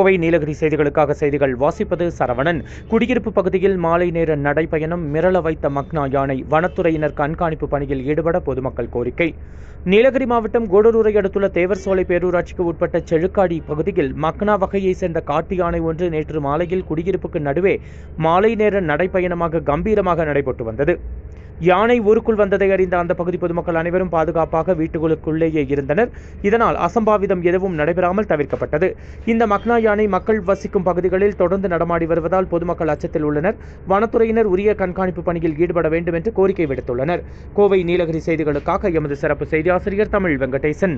கோவை நீலகிரி செய்திகளுக்காக செய்திகள் வாசிப்பது சரவணன். குடியிருப்பு பகுதியில் மாலை நேர நடைபயணம், மிரள வைத்த மக்னா யானை. வனத்துறையினர் கண்காணிப்பு பணியில் ஈடுபட பொதுமக்கள் கோரிக்கை. நீலகிரி மாவட்டம் கூடலூரை அடுத்துள்ள தேவர்சோலை பேரூராட்சிக்கு உட்பட்ட செழுக்காடி பகுதியில் மக்னா வகையை சேர்ந்த காட்டு யானை ஒன்று நேற்று மாலையில் குடியிருப்புக்கு நடுவே மாலை நேர நடைபயணமாக கம்பீரமாக நடைபெற்று வந்தது. யானை ஊருக்குள் வந்ததை அறிந்த அந்த பகுதி பொதுமக்கள் அனைவரும் பாதுகாப்பாக வீட்டுகளுக்குள்ளேயே இருந்தனர். இதனால் அசம்பாவிதம் எதுவும் நடைபெறாமல் தவிர்க்கப்பட்டது. இந்த மக்னா யானை மக்கள் வசிக்கும் பகுதிகளில் தொடர்ந்து நடமாடி வருவதால் பொதுமக்கள் அச்சத்தில் உள்ளனர். வனத்துறையினர் உரிய கண்காணிப்பு பணியில் ஈடுபட வேண்டும் என்று கோரிக்கை விடுத்துள்ளனர். கோவை நீலகிரி செய்திகளுக்காக எமது சிறப்பு செய்தி ஆசிரியர் தமிழ் வெங்கடேசன்.